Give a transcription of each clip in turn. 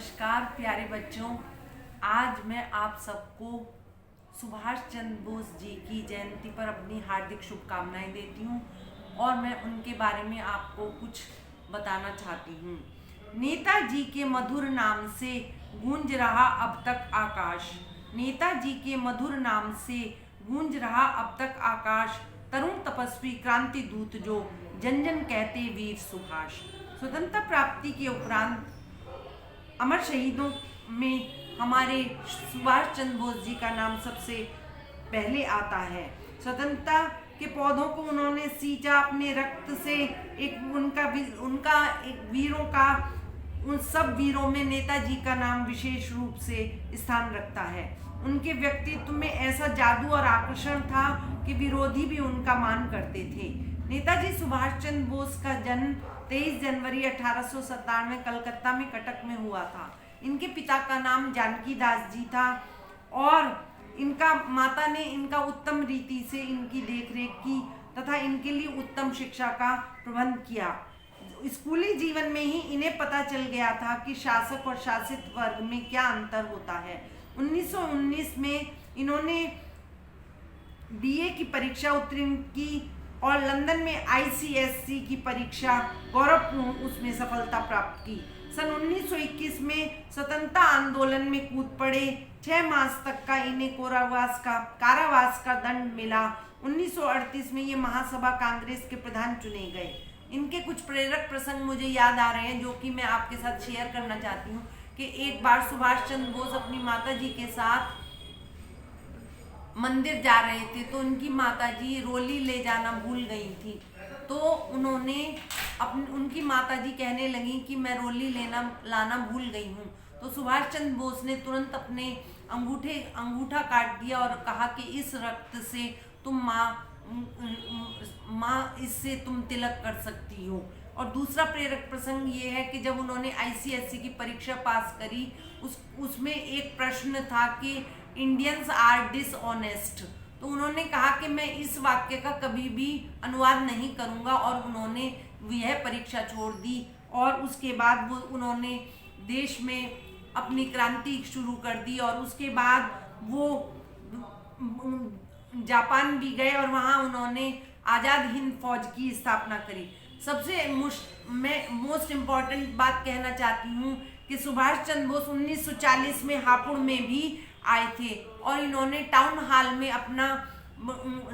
नमस्कार प्यारे बच्चों। आज मैं आप सबको सुभाष चंद्र बोस जी की जयंती पर अपनी हार्दिक शुभकामनाएं देती हूं और मैं उनके बारे में आपको कुछ बताना चाहती हूं। नेताजी के मधुर नाम से गूंज रहा अब तक आकाश, नेताजी के मधुर नाम से गूंज रहा अब तक आकाश, तरुण तपस्वी क्रांति दूत जो जन जन कहते वीर सुभाष। स्वतंत्रता प्राप्ति के उपरांत अमर शहीदों में हमारे सुभाष चंद्र बोस जी का नाम सबसे पहले आता है। स्वतंत्रता के पौधों को उन्होंने सींचा अपने रक्त से। उनका एक वीरों का, उन सब वीरों में नेताजी का नाम विशेष रूप से स्थान रखता है। उनके व्यक्तित्व में ऐसा जादू और आकर्षण था कि विरोधी भी उनका मान करते थे। नेताजी सुभाष चंद्र बोस का जन्म 23 जनवरी 1897 कलकत्ता में कटक में हुआ था। इनके पिता का नाम जानकी दास जी था और इनका माता ने इनका उत्तम रीति से इनकी देखरेख की तथा इनके लिए उत्तम शिक्षा का प्रबंध किया। स्कूली जीवन में ही इन्हें पता चल गया था कि शासक और शासित वर्ग में क्या अंतर होता है। 1919 में इन्होंने बीए की परीक्षा उत्तीर्ण की और लंदन में आईसीएससी की परीक्षा गौरवपूर्ण उसमें सफलता प्राप्त की। सन 1921 में स्वतंत्रता आंदोलन में कूद पड़े। 6 मास तक का इन्हें कारावास का दंड मिला। 1938 में ये महासभा कांग्रेस के प्रधान चुने गए। इनके कुछ प्रेरक प्रसंग मुझे याद आ रहे हैं जो कि मैं आपके साथ शेयर करना चाहती हूँ कि एक बार सुभाष चंद्र बोस अपनी माता जी के साथ मंदिर जा रहे थे तो उनकी माताजी रोली ले जाना भूल गई थी। तो उनकी माताजी कहने लगी कि मैं रोली लाना भूल गई हूँ। तो सुभाष चंद्र बोस ने तुरंत अपने अंगूठा काट दिया और कहा कि इस रक्त से तुम माँ इससे तुम तिलक कर सकती हो। और दूसरा प्रेरक प्रसंग ये है कि जब उन्होंने आईसीएससी की परीक्षा पास करी उसमें एक प्रश्न था कि इंडियंस आर डिसऑनेस्ट। तो उन्होंने कहा कि मैं इस वाक्य का कभी भी अनुवाद नहीं करूंगा और उन्होंने यह परीक्षा छोड़ दी और उसके बाद उन्होंने देश में अपनी क्रांति शुरू कर दी और उसके बाद वो जापान भी गए और वहाँ उन्होंने आज़ाद हिंद फौज की स्थापना करी। सबसे मोस्ट इम्पॉर्टेंट बात कहना चाहती हूँ कि सुभाष चंद्र बोस 1940 में हापुड़ में भी आए थे और इन्होंने टाउन हॉल में अपना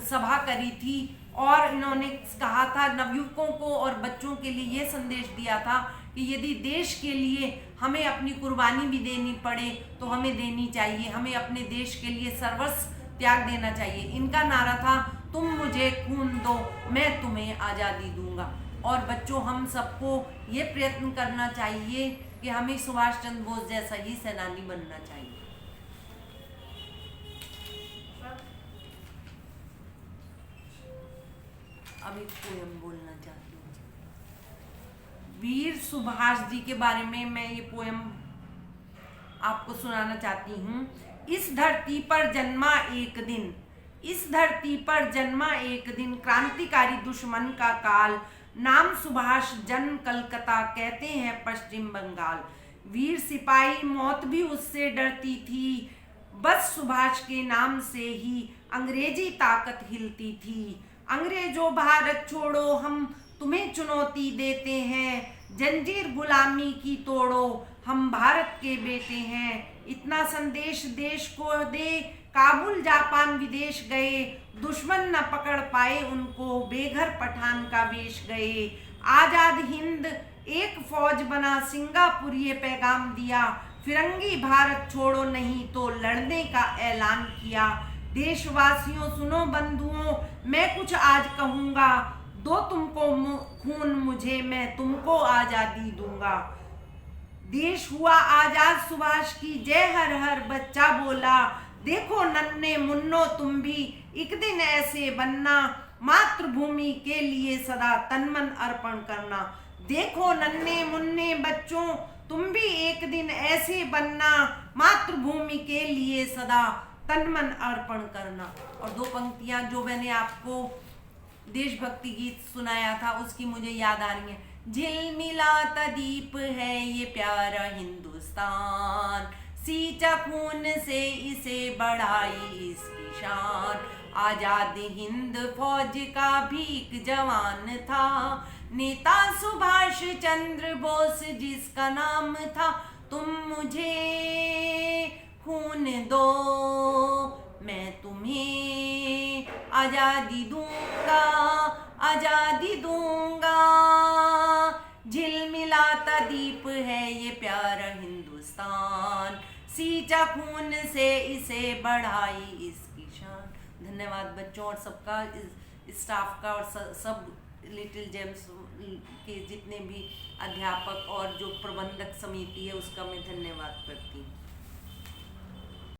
सभा करी थी और इन्होंने कहा था, नवयुवकों को और बच्चों के लिए यह संदेश दिया था कि यदि देश के लिए हमें अपनी कुर्बानी भी देनी पड़े तो हमें देनी चाहिए, हमें अपने देश के लिए सर्वस्व त्याग देना चाहिए। इनका नारा था, तुम मुझे खून दो मैं तुम्हें आज़ादी दूंगा। और बच्चों, हम सबको ये प्रयत्न करना चाहिए कि हमें सुभाष चंद्र बोस जैसा ही सेनानी बनना चाहिए। अब एक पोयम बोलना चाहती हूँ। वीर सुभाष जी के बारे में मैं ये पोयम आपको सुनाना चाहती हूँ। इस धरती पर जन्मा एक दिन, इस धरती पर जन्मा एक दिन, क्रांतिकारी दुश्मन का काल, नाम सुभाष, जन्म कलकत्ता, कहते हैं पश्चिम बंगाल। वीर सिपाही मौत भी उससे डरती थी, बस सुभाष के नाम से ही अंग्रेजी ताकत हिलती थी। अंग्रेजों भारत छोड़ो, हम तुम्हें चुनौती देते हैं, जंजीर गुलामी की तोड़ो, हम भारत के बेटे हैं। इतना संदेश देश को दे, काबुल जापान विदेश गए, दुश्मन न पकड़ पाए उनको, बेघर पठान का वेश गए। आजाद हिंद एक फौज बना, सिंगापुर ये पैगाम दिया, फिरंगी भारत छोड़ो नहीं तो लड़ने का ऐलान किया। देशवासियों सुनो बंधुओं, मैं कुछ आज कहूँगा, दो तुमको खून मुझे मैं तुमको आज़ादी दूंगा। देश हुआ आजाद सुभाष की जय, हर हर बच्चा बोला, देखो नन्हे मुन्नो तुम भी एक दिन ऐसे बनना, मातृभूमि के लिए सदा तन मन अर्पण करना। देखो नन्हे मुन्ने बच्चों तुम भी एक दिन ऐसे बनना, मातृभूमि के लिए सदा तन मन अर्पण करना। और 2 पंक्तियां जो मैंने आपको देशभक्ति गीत सुनाया था उसकी मुझे याद आ रही है। झिलमिलाता दीप है ये प्यारा हिंदुस्तान, सींचा खून से इसे बढ़ाई इसकी शान। आजाद हिंद फौज का भी एक जवान था, नेता सुभाष चंद्र बोस जिसका नाम था। तुम मुझे खून दो, मैं तुम्हें आजादी दूंगा, आजादी दूंगा। झिलमिलाता दीप है ये प्यारा हिंदुस्तान, सींचा खून से इसे बढ़ाई इसकी शान। धन्यवाद बच्चों, और सबका, स्टाफ का, और सब लिटिल जेम्स के जितने भी अध्यापक और जो प्रबंधक समिति है उसका मैं धन्यवाद करती हूँ।